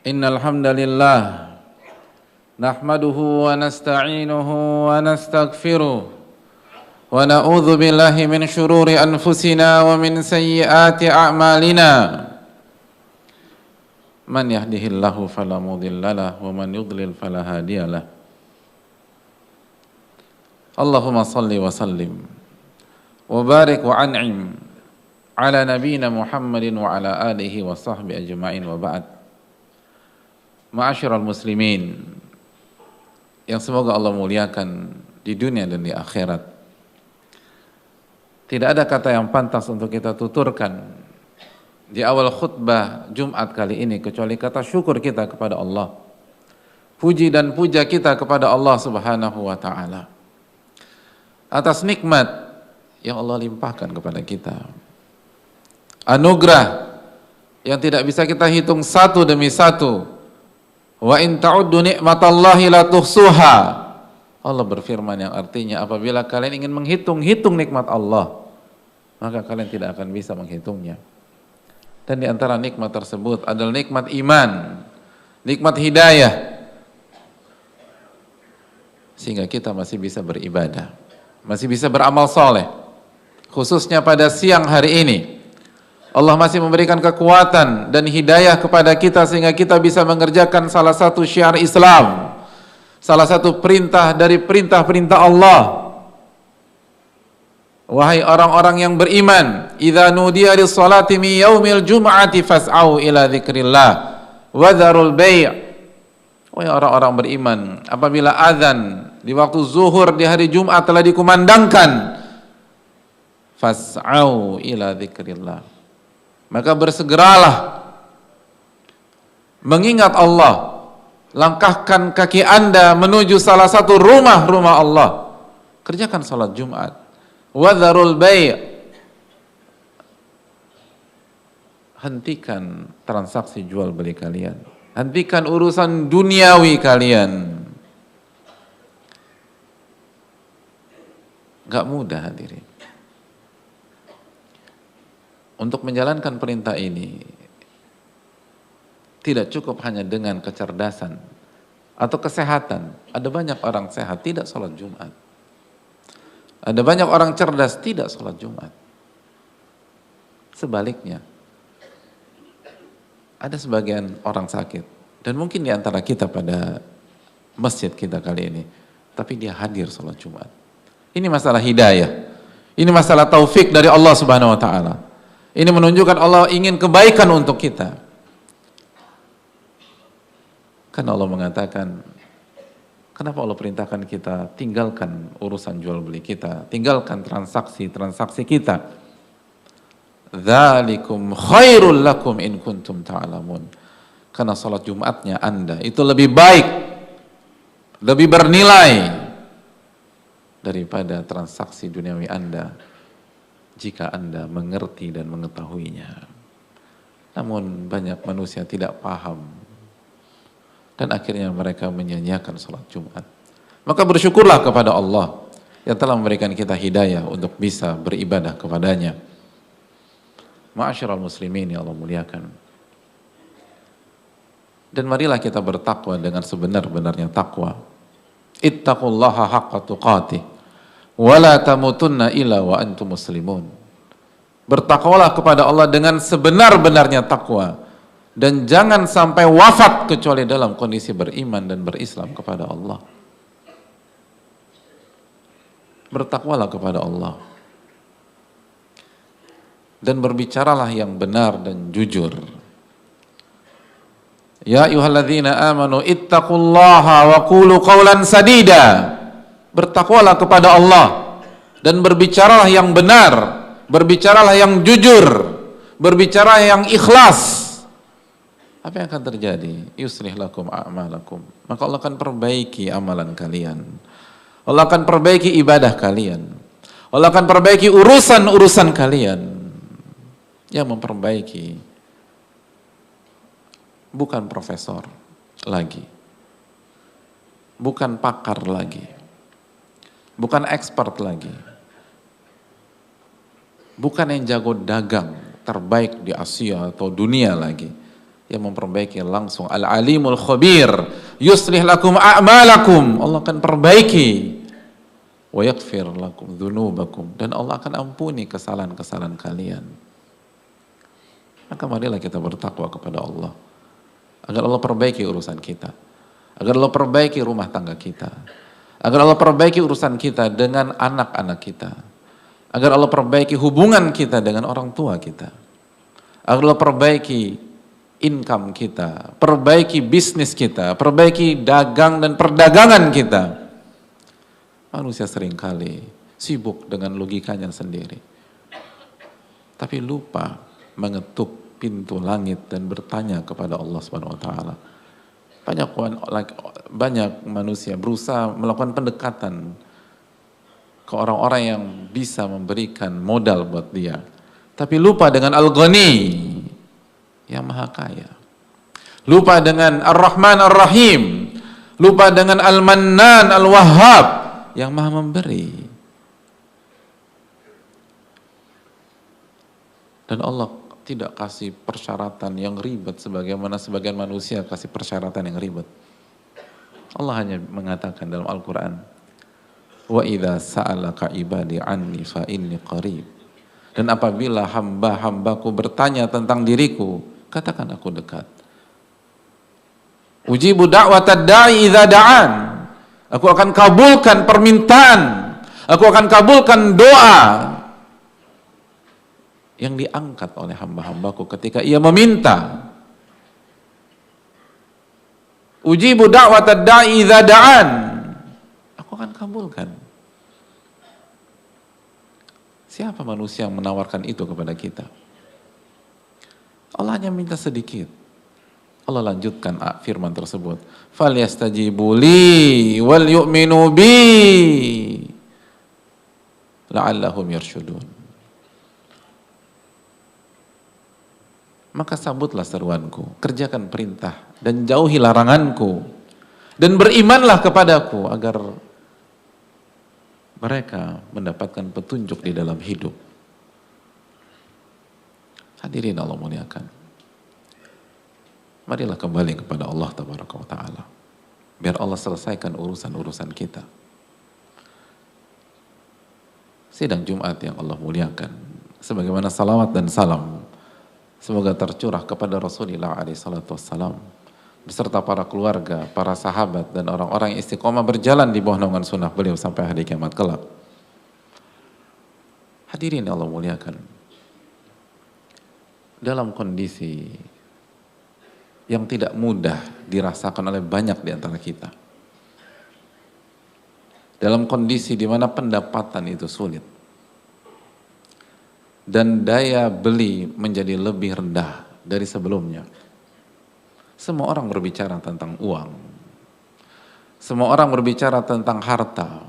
Innal hamdalillah nahmaduhu wa nasta'inuhu wa nastaghfiruh wa na'udzu billahi min shururi anfusina wa min sayyiati a'malina. Man yahdihillahu fala mudhillalah wa man yudlil fala hadiyalah. Allahumma salli wa sallim wa barik wa an'im ala nabiyyina Muhammadin wa ala alihi wa sahbihi ajma'in wa ba'd. Ma'asyiral muslimin yang semoga Allah muliakan di dunia dan di akhirat. Tidak ada kata yang pantas untuk kita tuturkan di awal khutbah Jumat kali ini kecuali kata syukur kita kepada Allah. Puji dan puja kita kepada Allah Subhanahu wa taala atas nikmat yang Allah limpahkan kepada kita. Anugerah yang tidak bisa kita hitung satu demi satu. Wa in ta'uddu ni'matallahi la tuhsuha. Allah berfirman yang artinya apabila kalian ingin menghitung nikmat Allah, maka kalian tidak akan bisa menghitungnya. Dan di antara nikmat tersebut adalah nikmat iman, nikmat hidayah, sehingga kita masih bisa beribadah, masih bisa beramal soleh. Khususnya pada siang hari ini Allah masih memberikan kekuatan dan hidayah kepada kita sehingga kita bisa mengerjakan salah satu syiar Islam, salah satu perintah dari perintah-perintah Allah. Wahai orang-orang yang beriman, idza nudiya lis-salati min yaumil jum'ati fas'au ila dzikrillah wa dzarul bai'. Wahai orang-orang beriman, apabila azan di waktu zuhur di hari Jumat telah dikumandangkan, fas'au ila dzikrillah, maka bersegeralah mengingat Allah. Langkahkan kaki Anda menuju salah satu rumah-rumah Allah. Kerjakan salat Jumat. Wadharul bai'. Hentikan transaksi jual beli kalian. Hentikan urusan duniawi kalian. Gak mudah hadirin. Untuk menjalankan perintah ini tidak cukup hanya dengan kecerdasan atau kesehatan. Ada banyak orang sehat tidak sholat Jumat. Ada banyak orang cerdas tidak sholat Jumat. Sebaliknya, ada sebagian orang sakit dan mungkin di antara kita pada masjid kita kali ini, tapi dia hadir sholat Jumat. Ini masalah hidayah. Ini masalah taufik dari Allah Subhanahu wa taala. Ini menunjukkan Allah ingin kebaikan untuk kita. Karena Allah mengatakan, kenapa Allah perintahkan kita tinggalkan urusan jual beli kita, tinggalkan transaksi kita. Dzalikum khairul lakum in kuntum ta'lamun. Karena salat Jumatnya Anda itu lebih baik, lebih bernilai daripada transaksi duniawi Anda jika Anda mengerti dan mengetahuinya. Namun banyak manusia tidak paham dan akhirnya mereka menyia-nyiakan salat Jumat. Maka bersyukurlah kepada Allah yang telah memberikan kita hidayah untuk bisa beribadah kepadanya. Ma'asyiral muslimin yang Allah muliakan. Dan marilah kita bertakwa dengan sebenar-benarnya takwa. Ittaqullaha haqqa tuqatih wala tamutunna illa wa antum muslimun. Bertakwalah kepada Allah dengan sebenar-benarnya takwa dan jangan sampai wafat kecuali dalam kondisi beriman dan berislam kepada Allah. Bertakwalah kepada Allah dan berbicaralah yang benar dan jujur. Ya ayyuhalladzina amanu ittaqullaha wa qulu qawlan sadida. Bertakwalah kepada Allah dan berbicaralah yang benar, berbicaralah yang jujur, berbicara yang ikhlas. Apa yang akan terjadi? Yuslih lakum a'malakum. Maka Allah akan perbaiki amalan kalian. Allah akan perbaiki ibadah kalian. Allah akan perbaiki urusan-urusan kalian. Yang memperbaiki bukan profesor lagi, bukan pakar lagi, bukan expert lagi, bukan yang jago dagang terbaik di Asia atau dunia lagi, yang memperbaiki langsung. Al-alimul khabir, yuslih lakum a'malakum, Allah akan perbaiki. Wa yaghfir lakum dzunubakum, dan Allah akan ampuni kesalahan-kesalahan kalian. Maka marilah kita bertakwa kepada Allah agar Allah perbaiki urusan kita, agar Allah perbaiki rumah tangga kita, agar Allah perbaiki urusan kita dengan anak-anak kita, agar Allah perbaiki hubungan kita dengan orang tua kita, agar Allah perbaiki income kita, perbaiki bisnis kita, perbaiki dagang dan perdagangan kita. Manusia seringkali sibuk dengan logikanya sendiri, tapi lupa mengetuk pintu langit dan bertanya kepada Allah Subhanahu wa taala. Banyak manusia berusaha melakukan pendekatan ke orang-orang yang bisa memberikan modal buat dia, tapi lupa dengan Al-Ghani yang maha kaya, lupa dengan Ar-Rahman Ar-Rahim, lupa dengan Al-Mannan Al-Wahhab yang maha memberi. Dan Allah tidak kasih persyaratan yang ribet sebagaimana sebagian manusia kasih persyaratan yang ribet. Allah hanya mengatakan dalam Al-Quran, wa idza sa'alaka ibadi anni fa inni qarib, dan apabila hamba-hambaku bertanya tentang diriku, katakan aku dekat. Ujibu da'watad da'i idza da'an, aku akan kabulkan permintaan, aku akan kabulkan doa yang diangkat oleh hamba-hambaku ketika ia meminta. Ujibu da'watad da'i idza da'an, aku akan kabulkan. Siapa manusia yang menawarkan itu kepada kita? Allah hanya minta sedikit. Allah lanjutkan firman tersebut, falyastajibu li wal yu'minu bi la'allahum yarshudun. Maka sambutlah seruanku, kerjakan perintah dan jauhi laranganku, dan berimanlah kepadaku agar mereka mendapatkan petunjuk di dalam hidup. Hadirin Allah muliakan, marilah kembali kepada Allah Tabaraka wa Ta'ala, biar Allah selesaikan urusan-urusan kita. Sidang Jumat yang Allah muliakan, sebagaimana salawat dan salam semoga tercurah kepada Rasulullah SAW beserta para keluarga, para sahabat, dan orang-orang yang istiqomah berjalan di bawah naungan sunnah beliau sampai hari kiamat kelak. Hadirin Allah muliakan, dalam kondisi yang tidak mudah dirasakan oleh banyak di antara kita, dalam kondisi di mana pendapatan itu sulit dan daya beli menjadi lebih rendah dari sebelumnya, semua orang berbicara tentang uang, semua orang berbicara tentang harta,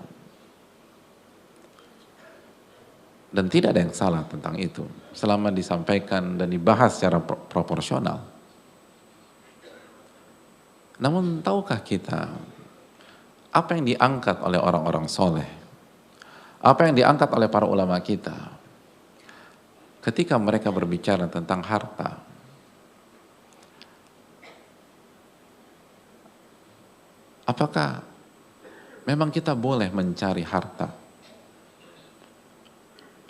dan tidak ada yang salah tentang itu selama disampaikan dan dibahas secara proporsional. Namun tahukah kita apa yang diangkat oleh orang-orang soleh, apa yang diangkat oleh para ulama kita ketika mereka berbicara tentang harta? Apakah memang kita boleh mencari harta?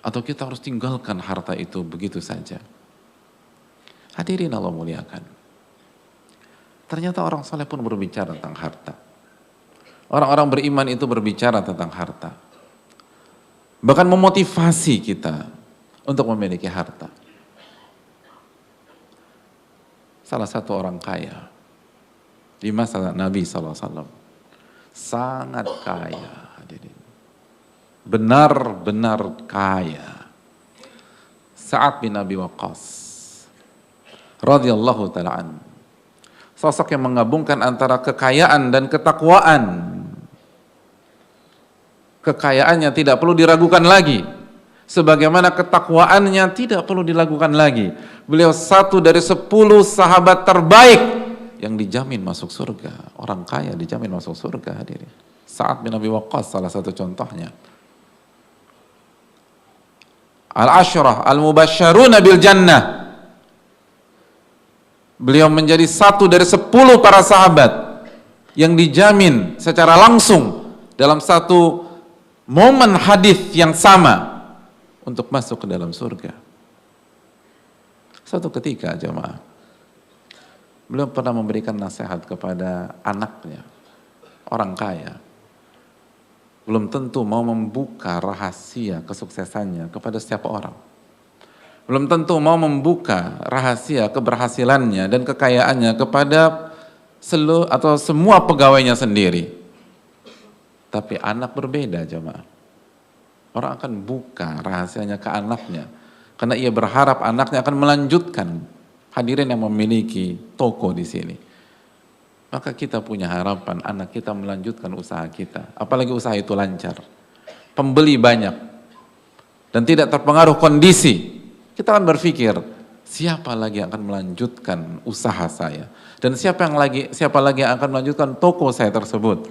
Atau kita harus tinggalkan harta itu begitu saja? Hadirin Allah muliakan, ternyata orang soleh pun berbicara tentang harta. Orang-orang beriman itu berbicara tentang harta. Bahkan memotivasi kita untuk memiliki harta. Salah satu orang kaya di masa Nabi SAW, sangat kaya, hadirin, benar-benar kaya, Sa'ad bin Abi Waqqas radhiyallahu ta'ala an, sosok yang menggabungkan antara kekayaan dan ketakwaan. Kekayaannya tidak perlu diragukan lagi, sebagaimana ketakwaannya tidak perlu dilakukan lagi. Beliau satu dari 10 sahabat terbaik yang dijamin masuk surga. Orang kaya dijamin masuk surga, hadirin. Sa'ad bin Abi Waqqas salah satu contohnya. Al-Ashrah al-Mubasysyaruna bil Jannah, Beliau menjadi satu dari 10 para sahabat yang dijamin secara langsung dalam satu momen hadis yang sama untuk masuk ke dalam surga. Suatu ketika jemaah, beliau pernah memberikan nasihat kepada anaknya, orang kaya. Belum tentu mau membuka rahasia kesuksesannya kepada setiap orang. Belum tentu mau membuka rahasia keberhasilannya dan kekayaannya kepada semua pegawainya sendiri. Tapi anak berbeda jemaah. Orang akan buka rahasianya ke anaknya karena ia berharap anaknya akan melanjutkan. Hadirin yang memiliki toko di sini. Maka kita punya harapan anak kita melanjutkan usaha kita. Apalagi usaha itu lancar. Pembeli banyak. Dan tidak terpengaruh kondisi. Kita akan berpikir, siapa lagi yang akan melanjutkan usaha saya? Dan siapa lagi yang akan melanjutkan toko saya tersebut?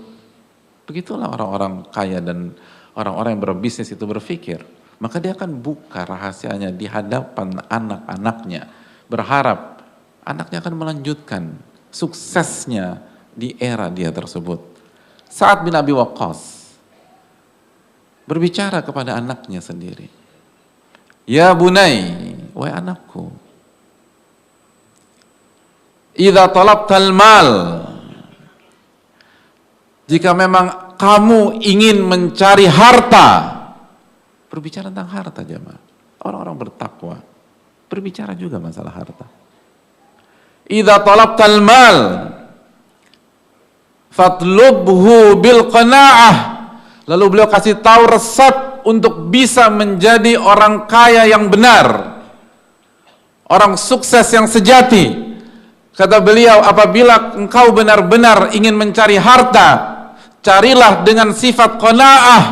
Begitulah orang-orang kaya dan orang-orang yang berbisnis itu berpikir. Maka dia akan buka rahasianya di hadapan anak-anaknya. Berharap anaknya akan melanjutkan suksesnya di era dia tersebut. Sa'ad bin Abi Waqqas berbicara kepada anaknya sendiri. Ya bunai, wahai anakku, idza talabtal mal, jika memang kamu ingin mencari harta, berbicara tentang harta jemaah. Orang-orang bertakwa berbicara juga masalah harta. Idza talabtal mal fatlubhu bil qanaah. Lalu beliau kasih tahu resep untuk bisa menjadi orang kaya yang benar, orang sukses yang sejati. Kata beliau, apabila engkau benar-benar ingin mencari harta, carilah dengan sifat qanaah.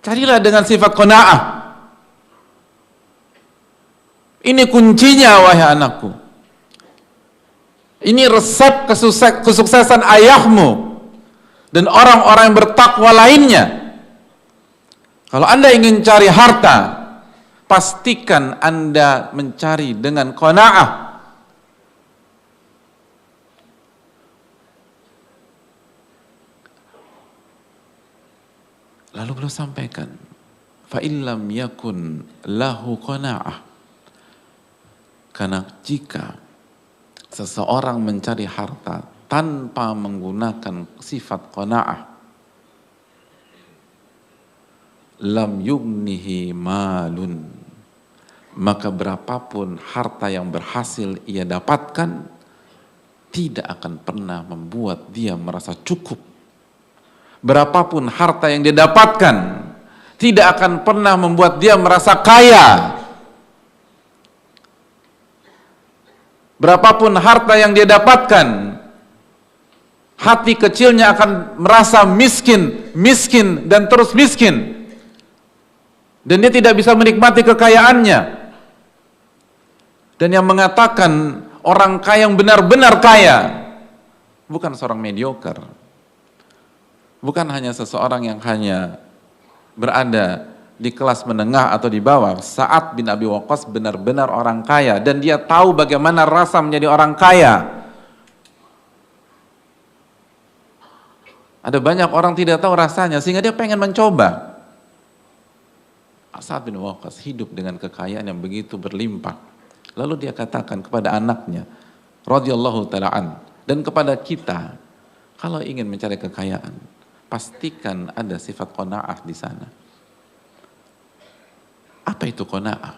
Carilah dengan sifat qanaah. Ini kuncinya wahai anakku. Ini resep kesuksesan ayahmu dan orang-orang yang bertakwa lainnya. Kalau Anda ingin cari harta, pastikan Anda mencari dengan qanaah. Lalu beliau sampaikan, fa illam yakun lahu qanaah. Karena jika seseorang mencari harta tanpa menggunakan sifat qanaah, lam yugnihi malun, maka berapapun harta yang berhasil ia dapatkan tidak akan pernah membuat dia merasa cukup. Berapapun harta yang dia dapatkan tidak akan pernah membuat dia merasa kaya. Berapapun harta yang dia dapatkan, hati kecilnya akan merasa miskin dan terus miskin. Dan dia tidak bisa menikmati kekayaannya. Dan yang mengatakan orang kaya yang benar-benar kaya bukan seorang mediocre. Bukan hanya seseorang yang hanya berada di kelas menengah atau di bawah. Sa'ad bin Abi Waqqas benar-benar orang kaya dan dia tahu bagaimana rasa menjadi orang kaya. Ada banyak orang tidak tahu rasanya sehingga dia pengen mencoba. Sa'ad bin Waqqas hidup dengan kekayaan yang begitu berlimpah. Lalu dia katakan kepada anaknya, radhiyallahu ta'ala an, dan kepada kita, kalau ingin mencari kekayaan, pastikan ada sifat qanaah di sana. Apa itu qanaah?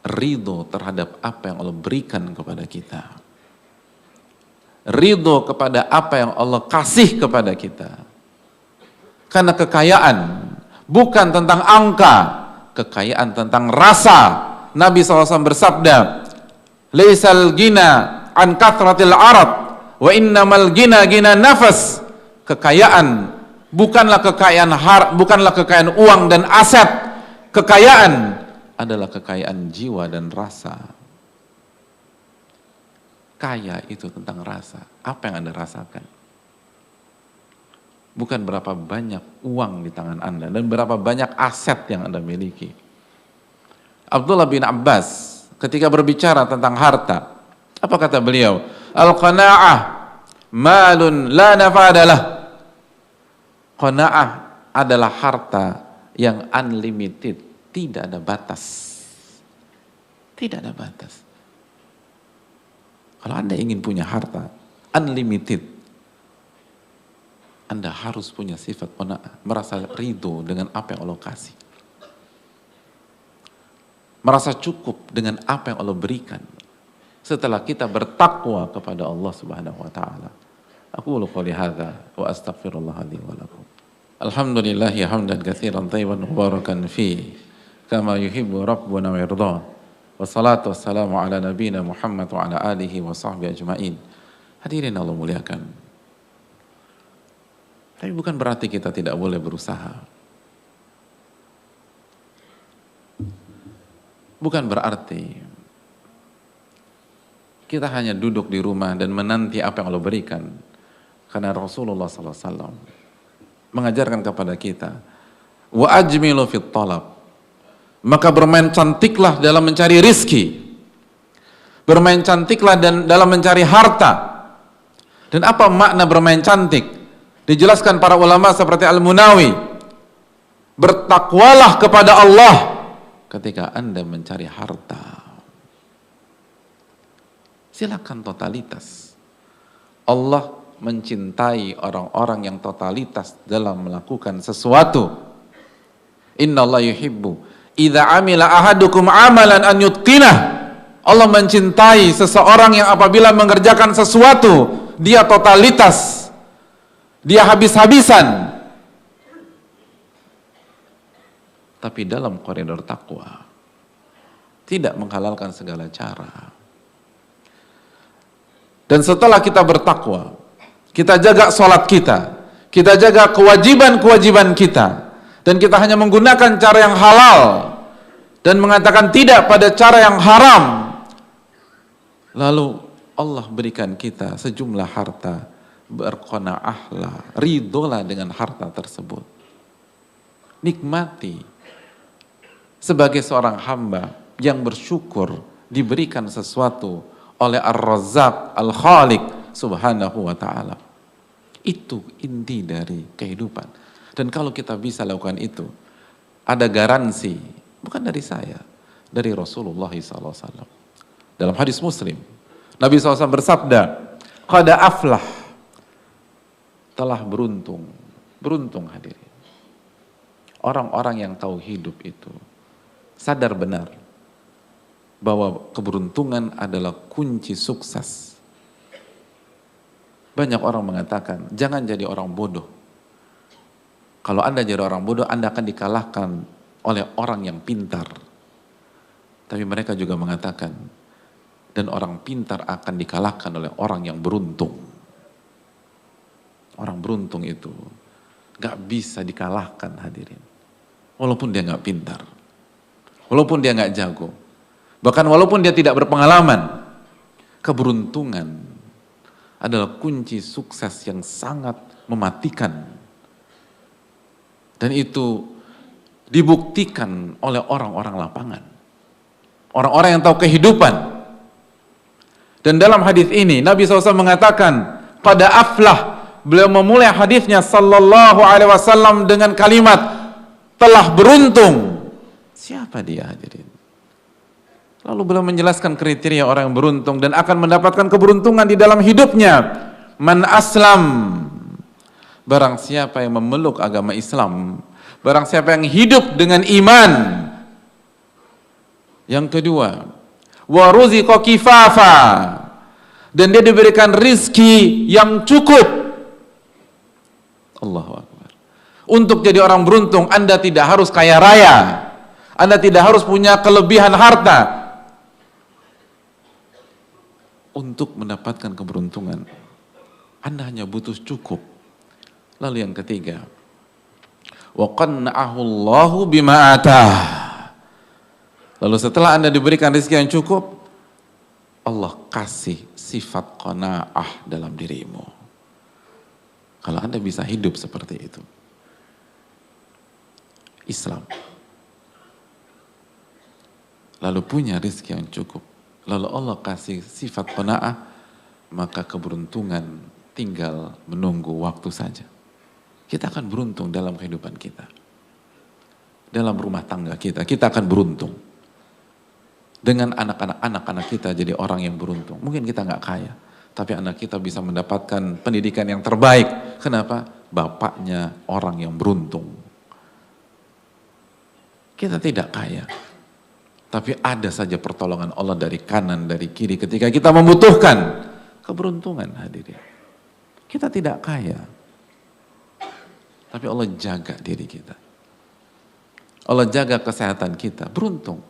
Ridho terhadap apa yang Allah berikan kepada kita. Ridho kepada apa yang Allah kasih kepada kita. Karena kekayaan bukan tentang angka, kekayaan tentang rasa. Nabi SAW bersabda, "Laisal gina an kathratil arad, wa innamal gina gina nafas." Kekayaan bukanlah kekayaan uang dan aset. Kekayaan adalah kekayaan jiwa dan rasa. Kaya itu tentang rasa. Apa yang Anda rasakan? Bukan berapa banyak uang di tangan Anda dan berapa banyak aset yang Anda miliki. Abdullah bin Abbas ketika berbicara tentang harta. Apa kata beliau? Al-qana'ah malun la nafadalah. Qana'ah adalah harta yang unlimited, tidak ada batas. Tidak ada batas. Kalau Anda ingin punya harta unlimited, Anda harus punya sifat qana'ah, merasa ridho dengan apa yang Allah kasih. Merasa cukup dengan apa yang Allah berikan. Setelah kita bertakwa kepada Allah Subhanahu wa taala. Aqulu qouli hadza wa astaghfirullah li wa lakum. Alhamdulillahi hamdan katsiran thayyiban mubarakan fi kama yuhibbu rabbuna wa yarda. Wassalatu wassalamu ala nabiyyina Muhammad wa ala alihi wa sahbihi ajmain. Hadirin Allah muliakan. Tapi bukan berarti kita tidak boleh berusaha. Bukan berarti kita hanya duduk di rumah dan menanti apa yang Allah berikan. Karena Rasulullah SAW mengajarkan kepada kita, wa ajmilu fit talab. Maka bermain cantiklah dalam mencari rizki. Bermain cantiklah dalam mencari harta. Dan apa makna bermain cantik? Dijelaskan para ulama seperti Al-Munawi. Bertakwalah kepada Allah ketika Anda mencari harta. Silakan totalitas. Allah mencintai orang-orang yang totalitas dalam melakukan sesuatu. Innallaha yuhibbu idza amila ahadukum amalan an yutqinah. Allah mencintai seseorang yang apabila mengerjakan sesuatu, dia totalitas. Dia habis-habisan. Tapi dalam koridor takwa, tidak menghalalkan segala cara. Dan setelah kita bertakwa, kita jaga sholat kita jaga kewajiban-kewajiban kita, dan kita hanya menggunakan cara yang halal, dan mengatakan tidak pada cara yang haram, lalu Allah berikan kita sejumlah harta, berqanaahlah, ridholah dengan harta tersebut. Nikmati sebagai seorang hamba yang bersyukur diberikan sesuatu oleh Ar-Razzaq Al-Khaliq Subhanahu wa ta'ala. Itu inti dari kehidupan. Dan kalau kita bisa lakukan itu, ada garansi, bukan dari saya, dari Rasulullah SAW. Dalam hadis Muslim, Nabi SAW bersabda, qad aflah, telah beruntung. Beruntung hadirin. Orang-orang yang tahu hidup itu sadar benar bahwa keberuntungan adalah kunci sukses. Banyak orang mengatakan, jangan jadi orang bodoh. Kalau Anda jadi orang bodoh, Anda akan dikalahkan oleh orang yang pintar. Tapi mereka juga mengatakan, dan orang pintar akan dikalahkan oleh orang yang beruntung. Orang beruntung itu gak bisa dikalahkan hadirin. Walaupun dia gak pintar. Walaupun dia gak jago. Bahkan walaupun dia tidak berpengalaman, keberuntungan adalah kunci sukses yang sangat mematikan. Dan itu dibuktikan oleh orang-orang lapangan. Orang-orang yang tahu kehidupan. Dan dalam hadis ini, Nabi SAW mengatakan, pada aflah, beliau memulai hadisnya sallallahu alaihi wasallam dengan kalimat, telah beruntung. Siapa dia hadirin? Lalu beliau menjelaskan kriteria orang yang beruntung dan akan mendapatkan keberuntungan di dalam hidupnya. Man aslam, barang siapa yang memeluk agama Islam, barang siapa yang hidup dengan iman. Yang kedua, wa ruziqa kifafa, dan dia diberikan rizki yang cukup. Allahu Akbar. Untuk jadi orang beruntung, Anda tidak harus kaya raya, Anda tidak harus punya kelebihan harta. Untuk mendapatkan keberuntungan, Anda hanya butuh cukup. Lalu yang ketiga, wa qanna'ahu Allahu bima atah. Lalu setelah Anda diberikan rezeki yang cukup, Allah kasih sifat qanaah dalam dirimu. Kalau Anda bisa hidup seperti itu, Islam lalu punya rizki yang cukup, lalu Allah kasih sifat qanaah, maka keberuntungan tinggal menunggu waktu saja. Kita akan beruntung dalam kehidupan kita. Dalam rumah tangga kita akan beruntung. Dengan anak-anak kita jadi orang yang beruntung. Mungkin kita nggak kaya, tapi anak kita bisa mendapatkan pendidikan yang terbaik. Kenapa? Bapaknya orang yang beruntung. Kita tidak kaya, tapi ada saja pertolongan Allah dari kanan, dari kiri ketika kita membutuhkan. Keberuntungan hadirin. Kita tidak kaya, tapi Allah jaga diri kita. Allah jaga kesehatan kita, beruntung.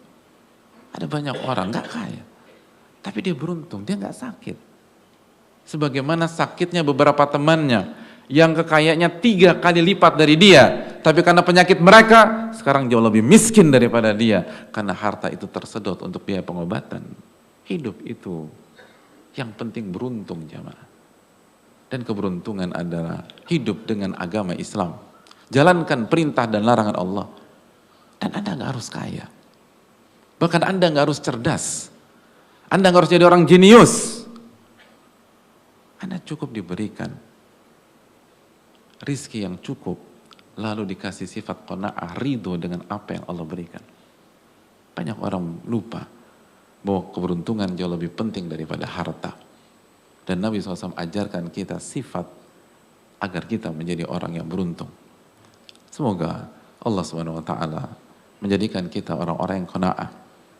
Ada banyak orang gak kaya, tapi dia beruntung, dia gak sakit. Sebagaimana sakitnya beberapa temannya, yang kekayaannya 3 kali lipat dari dia, tapi karena penyakit mereka, sekarang jauh lebih miskin daripada dia, karena harta itu tersedot untuk biaya pengobatan. Hidup itu, yang penting beruntung jamaah. Dan keberuntungan adalah hidup dengan agama Islam. Jalankan perintah dan larangan Allah. Dan Anda gak harus kaya. Bahkan Anda gak harus cerdas. Anda gak harus jadi orang jenius. Anda cukup diberikan rizki yang cukup, lalu dikasih sifat qanaah, ridho dengan apa yang Allah berikan. Banyak orang lupa bahwa keberuntungan jauh lebih penting daripada harta. Dan Nabi SAW ajarkan kita sifat agar kita menjadi orang yang beruntung. Semoga Allah SWT menjadikan kita orang-orang yang qanaah,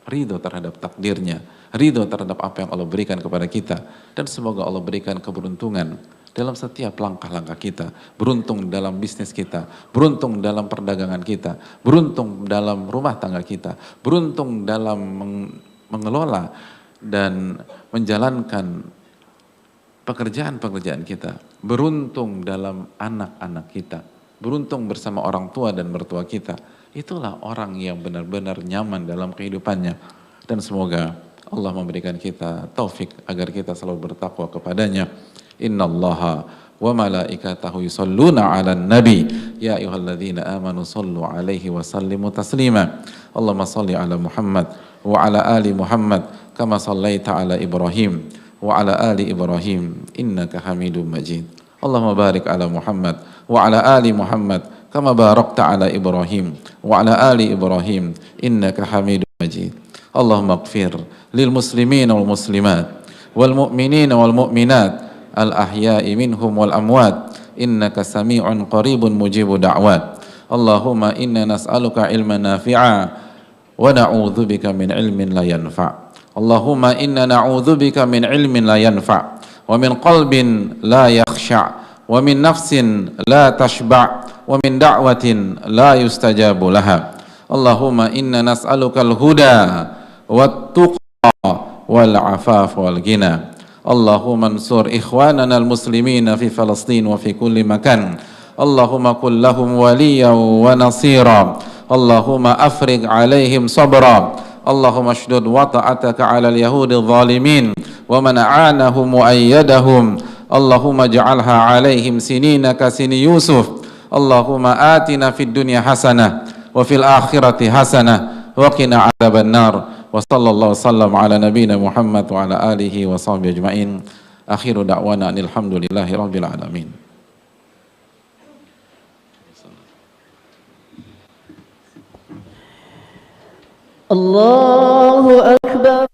ridho terhadap takdirnya, ridho terhadap apa yang Allah berikan kepada kita, dan semoga Allah berikan keberuntungan dalam setiap langkah-langkah kita, beruntung dalam bisnis kita, beruntung dalam perdagangan kita, beruntung dalam rumah tangga kita, beruntung dalam mengelola dan menjalankan pekerjaan-pekerjaan kita, beruntung dalam anak-anak kita, beruntung bersama orang tua dan mertua kita. Itulah orang yang benar-benar nyaman dalam kehidupannya. Dan semoga Allah memberikan kita taufik agar kita selalu bertakwa kepadanya. Innallaha wa malaikatahu yusalluna 'alan nabi ya ayyuhalladzina amanu sallu 'alaihi wa sallimu taslima. Allahumma shalli 'ala Muhammad wa 'ala ali Muhammad kama shallaita 'ala Ibrahim wa 'ala ali Ibrahim innaka Hamidum Majid. Allahumma barik 'ala Muhammad wa 'ala ali Muhammad kama barakta 'ala Ibrahim wa 'ala ali Ibrahim innaka Hamidum Majid. Allahumma ighfir lil muslimin wal muslimat wal mu'minin wal mu'minat al-ahya'i minhum wal amwat innaka sami'un qaribun mujibu da'wat. Allahumma inna nas'aluka ilman nafi'a wa na'udzubika min ilmin la yanfa'. Allahumma inna na'udzubika min ilmin la yanfa' wa min qalbin la yakhsha' wa min nafsin la tashba' wa min da'watin la yustajabu laha. Allahumma inna nas'aluka al-huda wat tuqa wal 'afaf wal ghina. Allahumma ansur ikhwanana al-muslimina fi Falastin wa fi kulli makan. Allahumma kul lahum waliyan wa nasira. Allahumma afriq alaihim sabra. Allahumma shdud wata'ataka ala al-yahudi al-zalimin wa man a'anahum wa ayyadahum. Allahumma ja'alha alaihim sinina ka sini Yusuf. Allahumma atina fid dunya hasanah wa fil akhirati hasanah wa qina adzaban nar. Wa sallallahu sallam ala nabiyina Muhammad wa ala alihi wa sahbihi ajma'in. Akhiru da'wana alhamdulillahi rabbil alamin. Allahu Akbar.